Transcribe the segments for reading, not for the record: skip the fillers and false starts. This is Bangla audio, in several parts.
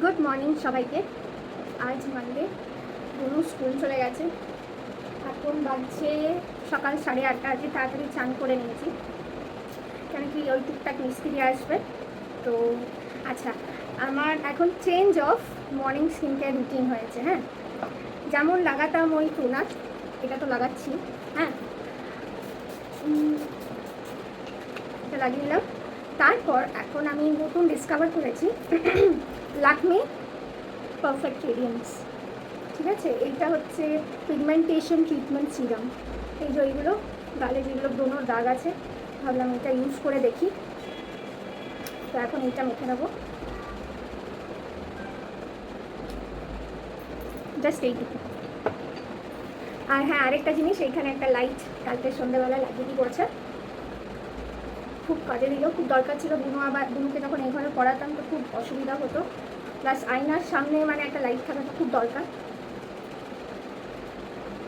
গুড মর্নিং সবাইকে। আজ মানডে, বুনু স্কুল চলে গেছে। এখন বাজছে সকাল 8:30। আজকে তাড়াতাড়ি চান করে নিয়েছি, কেন কি ওই টুকটাক মিস্ত্রি আসবে। তো আচ্ছা, আমার এখন change of morning skin care routine হয়েছে। হ্যাঁ, যেমন লাগাতাম ওই টোনার, এটা তো লাগাচ্ছি। হ্যাঁ, এটা লাগিয়ে নিলাম। তারপর এখন আমি নতুন ডিসকভার করেছি লাকমে পারফেক্ট রেডিয়েন্স। ঠিক আছে, এইটা হচ্ছে পিগমেন্টেশন ট্রিটমেন্ট সিরাম। এই যে এইগুলো গালে যেগুলো ব্রণর দাগ আছে, ভাবলাম এটা ইউজ করে দেখি। তো এখন এইটা মেখে নেবো, জাস্ট এইটুকু। আর হ্যাঁ, আরেকটা জিনিস, এইখানে একটা লাইট কালকে সন্ধ্যেবেলা লাগিয়ে দিয়ে পড়ছে, খুব কাজে দিল, খুব দরকার ছিল। বুনুকে যখন এই ঘরে পড়াতাম তো খুব অসুবিধা হতো, প্লাস আয়নার সামনে মানে একটা লাইট থাকাটা খুব দরকার।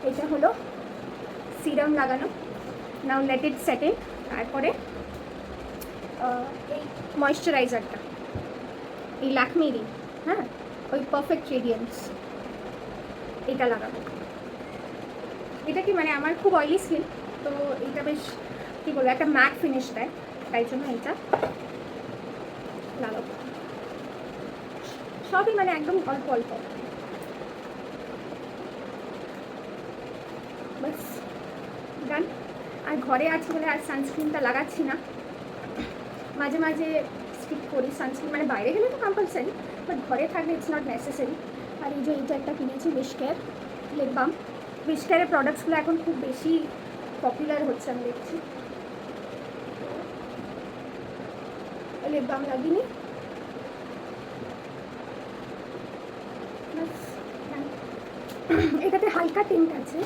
এটা হলো সিরাম লাগানো। নাও লেট ইট সেটেল। তারপরে এই ময়েশ্চারাইজারটা, এই ল্যাকমেরই, হ্যাঁ, ওই পারফেক্ট রেডিয়েন্স, এটা লাগাবো। এটা কি মানে আমার খুব অয়েলি স্কিন, তো এটা বেশ কী বলবো, একটা ম্যাট ফিনিশ দেয়, তাই জন্য এইটা লাগাবো। সবই মানে একদম অল্প অল্প, বাস ডান। আর ঘরে আছি বলে আর সানস্ক্রিনটা লাগাচ্ছি না, মাঝে মাঝে স্কিপ করি সানস্ক্রিন, মানে বাইরে গেলে তো কম্পালসারি, বাট ঘরে থাকলে ইটস নট নেসেসারি। আর এই যে এইটা একটা কিনেছি Wish Care lip balm. Wish কেয়ারের প্রোডাক্টসগুলো এখন খুব বেশি পপুলার হচ্ছে, আমি দেখছি। লিপ বাম লাগিনি, এটাতে হালকা টিন্ট আছে,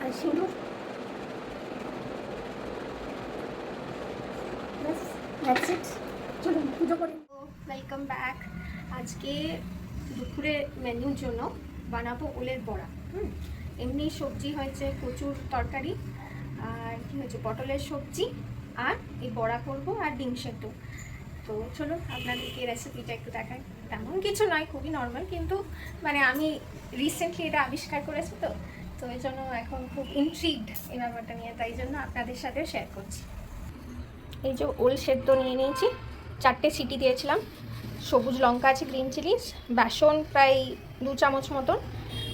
আর সিঁদুর, ব্যাস, দ্যাটস ইট। চলুন পুজো করি। Welcome back. আজকে দুপুরে মেনুর জন্য বানাবো ওলের বড়া। এমনি সবজি হয়েছে, প্রচুর তরকারি, আর কী হয়েছে, পটলের সবজি, আর এই বড়া করবো, আর ডিম সেদ্ধ। তো চলুন আপনাদেরকে রেসিপিটা একটু দেখাই। তেমন কিছু নয়, খুবই নর্মাল, কিন্তু মানে আমি রিসেন্টলি এটা আবিষ্কার করেছি, তো তো এই জন্য এখন খুব ইন্ট্রিগড এই ব্যাপারটা নিয়ে, তাই জন্য আপনাদের সাথে শেয়ার করছি। এই যে ওল সেদ্ধ নিয়ে নিয়েছি, 4টে সিটি দিয়েছিলাম, সবুজ লঙ্কা আছে, গ্রিন চিলিস, বেসন প্রায় 2 চামচ মতন,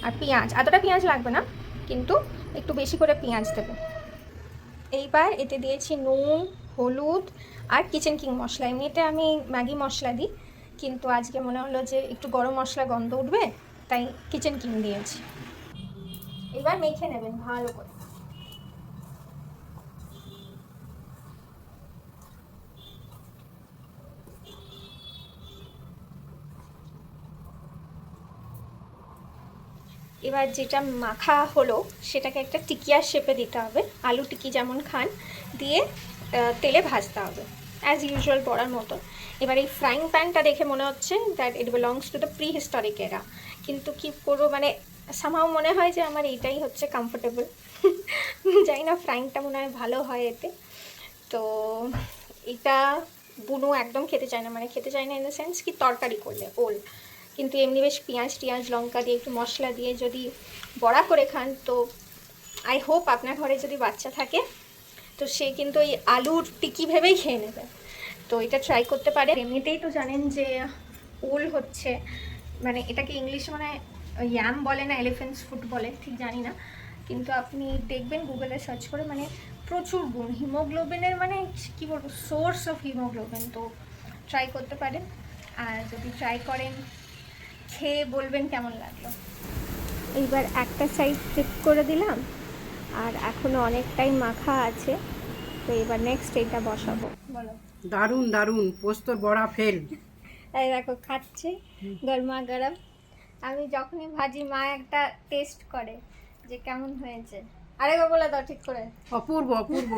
আর পেঁয়াজ, এতটা পেঁয়াজ লাগবে না, কিন্তু একটু বেশি করে পেঁয়াজ দেবো। এইবার এতে দিয়েছি নুন, হলুদ আর কিচেন কিং মশলা। এমনিতে আমি ম্যাগি মশলা দিই, কিন্তু আজকে মনে হলো যে একটু গরম মশলা গন্ধ উঠবে, তাই কিচেন কিং দিয়েছি। এবার মেখে নেবেন ভালো করে। এবার যেটা মাখা হলো সেটাকে একটা টিকিয়ার শেপে দিতে হবে, আলু টিকি যেমন খান, দিয়ে তেলে ভাজতে হবে অ্যাজ ইউজুয়াল বড়ার মতো। এবার এই ফ্রাইং প্যানটা দেখে মনে হচ্ছে that it belongs to the pre historic এরা, কিন্তু কি করবো, মানে সামহাও মনে হয় যে আমার এইটাই হচ্ছে কমফোর্টেবল। জানি না, ফ্রাইংটা মনে হয় ভালো হয় এতে। তো এটা বুনু একদম খেতে চায় না, মানে খেতে চায় না ইন দ্য সেন্স কি তরকারি করলে ওল, কিন্তু এমনি বেশ পেঁয়াজ টিয়াজ লঙ্কা দিয়ে একটু মশলা দিয়ে যদি বড়া করে খান, তো আই হোপ আপনার ঘরে যদি বাচ্চা থাকে তো সে কিন্তু এই আলুর টিকি ভেবেই খেয়ে নেবে। তো এটা ট্রাই করতে পারে। এমনিতেই তো জানেন যে ওল হচ্ছে, মানে এটাকে ইংলিশে মানে ইয়াম বলে না এলিফেন্টস ফুড বলে, ঠিক জানি না, কিন্তু আপনি দেখবেন গুগলে সার্চ করে, মানে প্রচুর গুণ, হিমোগ্লোবিনের মানে কী বলবো, সোর্স অফ হিমোগ্লোবিন। তো ট্রাই করতে পারেন, আর যদি ট্রাই করেন খেয়ে বলবেন কেমন লাগলো। এইবার একটা সাইড ফ্লিপ করে দিলাম, আর এখনও অনেকটাই মাখা আছে, তো এবার নেক্সট এটা বসাবো। বলো। দারুণ দারুণ, পোস্তর বড়া ফেল। এই দেখো খাচ্ছে গরমা গরম। আমি যখনই ভাজি মা একটা টেস্ট করে যে কেমন হয়েছে, আরেকবার বলে দাও ঠিক করে। অপূর্ব অপূর্ব।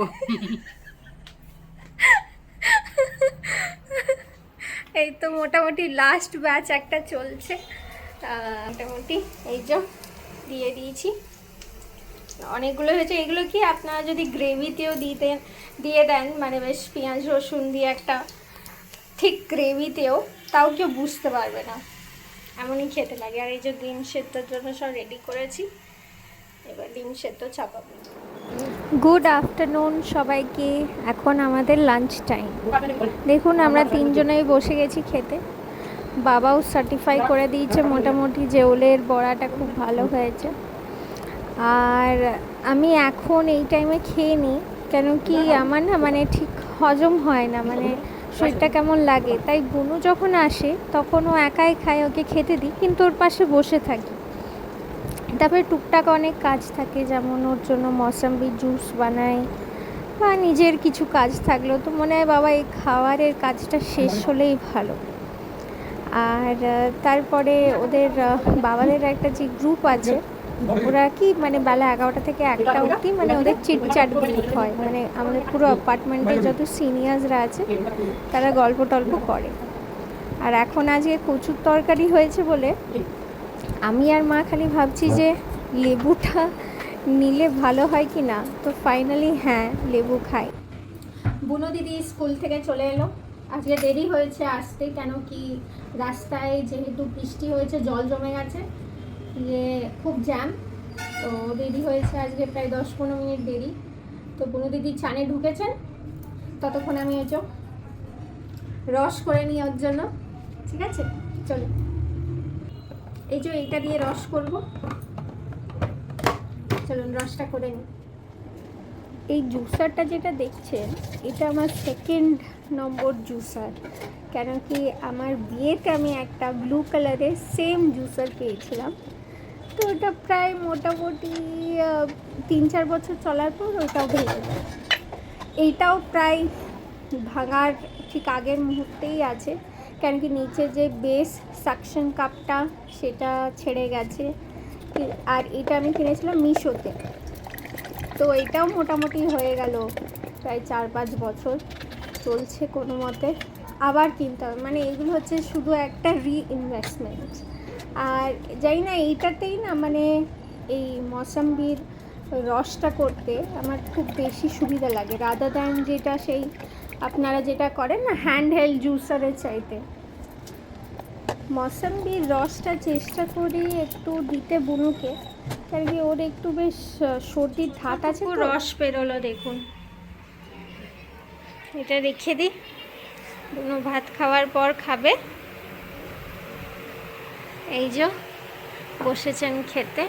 এই তো মোটামুটি লাস্ট ব্যাচ একটা চলছে, মোটামুটি এই যে দিয়ে দিয়েছি, অনেকগুলো হয়েছে। এগুলো কি আপনারা যদি গ্রেভিতেও দিয়ে দেন, মানে বেশ পেঁয়াজ রসুন দিয়ে একটা ঠিক গ্রেভিতেও, তাও কেউ বুঝতে পারবে না, এমনই খেতে লাগে। আর এই যে ডিম সেদ্ধর জন্য সব রেডি করেছি, এবার ডিম সেদ্ধ চাপাবো। গুড আফটারনুন সবাইকে, এখন আমাদের লাঞ্চ টাইম। দেখুন আমরা তিনজনেই বসে গেছি খেতে। বাবাও সার্টিফাই করে দিয়েছে মোটামুটি যে ওলের বড়াটা খুব ভালো হয়েছে। আর আমি এখন এই টাইমে খেয়ে নিই, কেন কি আমার না মানে ঠিক হজম হয় না, মানে শরীরটা কেমন লাগে। তাই বুনু যখন আসে তখন ও একাই খায়, ওকে খেতে দিই, কিন্তু ওর পাশে বসে থাকি। তারপরে টুকটাক অনেক কাজ থাকে, যেমন ওর জন্য মৌসম্বি জুস বানাই বা নিজের কিছু কাজ থাকলো, তো মনে হয় বাবা এই খাবারের কাজটা শেষ হলেই ভালো। আর তারপরে ওদের বাবাদের একটা যে গ্রুপ আছে, ওরা কি মানে বেলা 11টা থেকে 1টা অবধি মানে ওদের চিটচ্যাট গ্রুপ হয়, মানে আমাদের পুরো অ্যাপার্টমেন্টে যত সিনিয়র্সরা আছে তারা গল্প টল্প করে। আর এখন আজকে কচুর তরকারি হয়েছে বলে আমি আর মা খালি ভাবছি যে লেবুটা নিলে ভালো হয় কি না, তো ফাইনালি হ্যাঁ লেবু খাই। বুনো দিদি স্কুল থেকে চলে এলো, আজকে দেরি হয়েছে আসতে, কেন কি রাস্তায় যেহেতু বৃষ্টি হয়েছে জল জমে গেছে, যে খুব জ্যাম, তো দেরি হয়েছে আজকে প্রায় 10-15 মিনিট দেরি। তো বুনো দিদি চানে ঢুকেছেন, ততক্ষণ আমি ওই রস করে নিই ওর জন্য, ঠিক আছে চলো। এই যে এইটা দিয়ে রস করব, চলুন রসটা করে নিই। এই জুসারটা যেটা দেখছেন, এটা আমার সেকেন্ড নম্বর জুসার, কেন কি আমার বিয়েতে আমি একটা ব্লু কালারের সেম জুসার পেয়েছিলাম, তো ওটা প্রায় মোটামুটি 3-4 বছর চলার পর ওটাও ভেঙে যায়। এইটাও প্রায় ভাঙার ঠিক আগের মুহূর্তেই আছে, কেন কি নিচে যে বেস সাকশন কাপটা সেটা ছেড়ে গেছে। আর এটা আমি কিনেছিলাম মিশোতে, তো এটাও মোটামুটি হয়ে গেল প্রায় 4-5 বছর চলছে কোনো মতে, আবার কিনতে হবে। মানে এগুলো হচ্ছে শুধু একটা রিইনভেস্টমেন্ট। আর জানি না এইটাতেই না মানে এই মৌসম্বির রসটা করতে আমার খুব বেশি সুবিধা লাগে, রাদার দ্যান যেটা সেই আপনারা যেটা করেন না হ্যান্ড হেল্ড জুসারের চাইতে। মৌসম্বির রসটা চেষ্টা করি একটু দিতে বুনুকে, কারণ কি ওর একটু বেশ সর্দির ধাত আছে, রস বেরোলো দেখুন। এটা রেখে দিই, বুনু ভাত খাওয়ার পর খাবে। এই যে বসেছেন খেতে।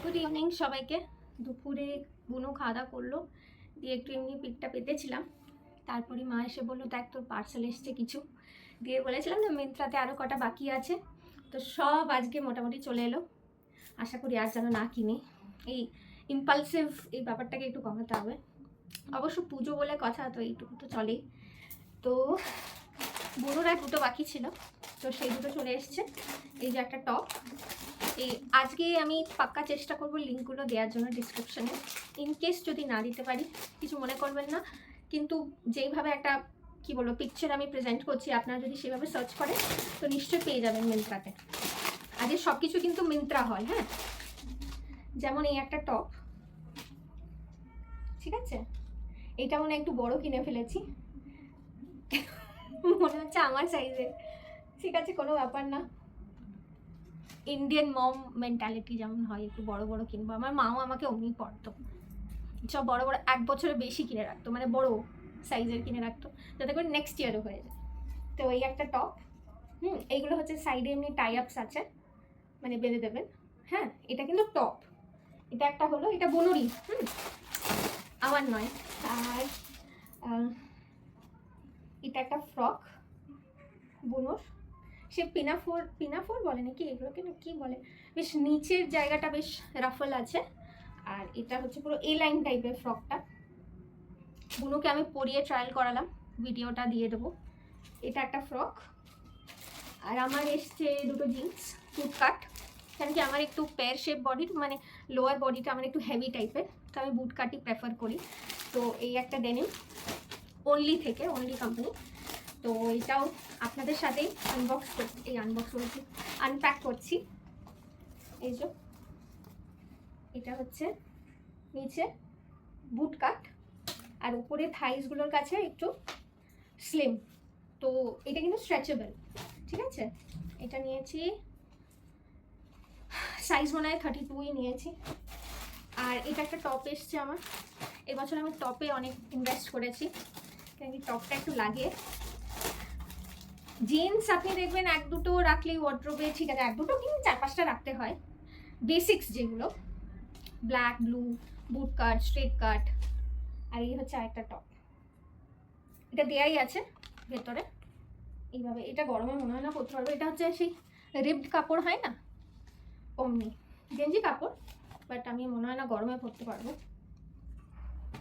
গুড ইভিনিং সবাইকে। দুপুরে বুনু খাওয়া দাওয়া করলো, দিয়ে একটু এমনি পিঠটা পেতেছিলাম, তারপরে মা এসে বললো দেখ তোর পার্সেল এসছে কিছু, দিয়ে বলেছিলাম না মিন্ত্রাতে আরও কটা বাকি আছে, তো সব আজকে মোটামুটি চলে এলো। আশা করি আর যেন না কিনি, এই ইম্পালসিভ এই ব্যাপারটাকে একটু কমাতে হবে। অবশ্য পুজো বলে কথা, তো এইটুকু তো চলেই। তো বুনুর আর দুটো বাকি ছিল, তো সেই দুটো চলে এসছে। এই যে একটা টপ, এই আজকে আমি পাক্কা চেষ্টা করবো লিঙ্কগুলো দেওয়ার জন্য ডিসক্রিপশানে, ইনকেস যদি না দিতে পারি কিছু মনে করবেন না, কিন্তু যেইভাবে একটা কি বলবো পিকচার আমি প্রেজেন্ট করছি, আপনারা যদি সেভাবে সার্চ করেন তো নিশ্চয়ই পেয়ে যাবেন মিন্ত্রাতে। আজকে সব কিছু কিন্তু মিন্ত্রা হয়, হ্যাঁ। যেমন এই একটা টপ, ঠিক আছে, এটা মনে একটু বড় কিনে ফেলেছি, মনে হচ্ছে আমার সাইজের, ঠিক আছে কোনো ব্যাপার না। ইন্ডিয়ান মম মেন্টালিটি যেমন হয়, একটু বড় বড় কিনবো। আমার মাও আমাকে অমনি পড়তো, সব বড় বড় 1 বছরের বেশি কিনে রাখতো, মানে বড় সাইজের কিনে রাখতো, যাতে করে নেক্সট ইয়ারও হয়ে যায়। তো এই একটা টপ, এইগুলো হচ্ছে সাইডে এমনি টাই আপস আছে, মানে বেঁধে দেবেন, হ্যাঁ। এটা কিন্তু টপ, এটা একটা হলো, এটা বুনুরই, আমার নয়। আর এটা একটা ফ্রক বুনুর, সে পিনাফোর বলে নাকি এগুলোকে, না কি বলে, বেশ নিচের জায়গাটা বেশ রাফল আছে। আর এটা হচ্ছে পুরো এ লাইন টাইপের ফ্রকটা। বুনুকে আমি পরিয়ে ট্রায়াল করালাম, ভিডিওটা দিয়ে দেবো। এটা একটা ফ্রক। আর আমার এসছে দুটো জিন্স ফুট কাট, কারণ কি আমার একটু পেয়ার শেপ বডি, মানে লোয়ার বডিটা আমার একটু হেভি টাইপের, তো আমি বুট কাটই প্রেফার করি। তো এই একটা ডেনিম অনলি কোম্পানি। তো এটাও আপনাদের সাথেই আনপ্যাক করছি। এই যে এটা হচ্ছে নিচে বুট কাট, আর উপরে থাইসগুলোর কাছে একটু স্লিম। তো এটা কিন্তু স্ট্রেচেবল, ঠিক আছে। এটা নিয়েছি সাইজ মনে হয় 32ই নিয়েছি। আর এটা একটা টপ এসছে আমার। এবছর আমি টপে অনেক ইনভেস্ট করেছি, কারণ কি টপটা একটু লাগে। জিন্স আপনি দেখবেন এক দুটো রাখলেই ওয়ার্ড্রোবে ঠিক আছে, এক দুটো কিন্তু 4-5টা রাখতে হয়, বেসিক্স যেগুলো, ব্ল্যাক, ব্লু, বুট কাট, স্ট্রেট কাট। আর এই হচ্ছে আরেকটা টপ, এটা দেয়াই আছে ভেতরে এইভাবে। এটা গরমে মনে হয় না পরতে পারবো, এটা হচ্ছে সেই রিবড কাপড় হয় না, অমনি গেঞ্জি কাপড়, বাট আমি মনে হয় না গরমে পরতে পারবো।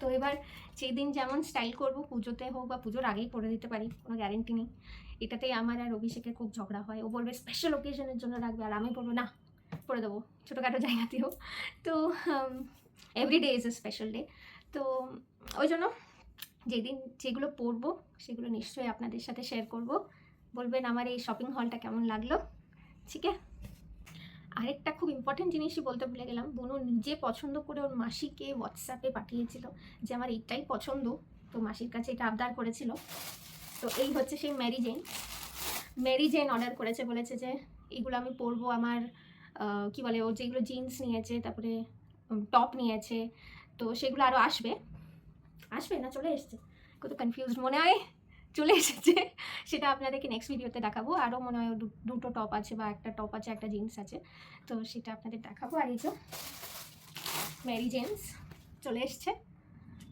তো এবার যেদিন যেমন স্টাইল করব, পুজোতে হোক বা পুজোর আগেই করে দিতে পারি, কোনো গ্যারেন্টি নেই। এটাতেই আমার আর অভিষেকের খুব ঝগড়া হয়। ও বলবে স্পেশাল ওকেশনের জন্য রাখবে, আর আমি বলবো না, করে দেবো ছোটোখাটো জায়গাতেও। তো everyday is a special day. তো ওই জন্য যেদিন যেগুলো পরবো সেগুলো নিশ্চয়ই আপনাদের সাথে শেয়ার করব। বলবেন আমার এই শপিং হলটা কেমন লাগলো, ঠিক আছে। আরেকটা খুব ইম্পর্টেন্ট জিনিসই বলতে ভুলে গেলাম, বুনু নিজে পছন্দ করে ওর মাসিকে হোয়াটসঅ্যাপে পাঠিয়েছিল যে আমার এইটাই পছন্দ। তো মাসির কাছে এটা আবদার করেছিল। তো এই হচ্ছে সেই মেরি জেন অর্ডার করেছে, বলেছে যে এগুলো আমি পরবো। আমার কি বলে, ও যেগুলো জিন্স নিয়েছে, তারপরে টপ নিয়েছে, তো সেগুলো আরও আসবে না চলে এসছে, কত কনফিউজড মনে হয়, চলে এসেছে। সেটা আপনাদেরকে নেক্সট ভিডিওতে দেখাবো। আরও মনে হয় দুটো টপ আছে, বা একটা টপ আছে, একটা জিন্স আছে, তো সেটা আপনাদের দেখাবো। আর এই যে মেরি জেন্স চলে এসছে।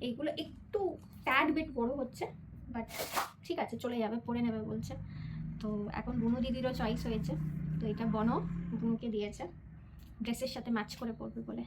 এইগুলো একটু ট্যাড বিট বড় হচ্ছে, বাট ঠিক আছে, চলে যাবে, পরে নেবে বলছে। তো এখন বুনু দিদিরও চয়েস হয়েছে, তো এটা বুনুকে দিয়েছে, ড্রেসের সাথে ম্যাচ করে পরবে বলে।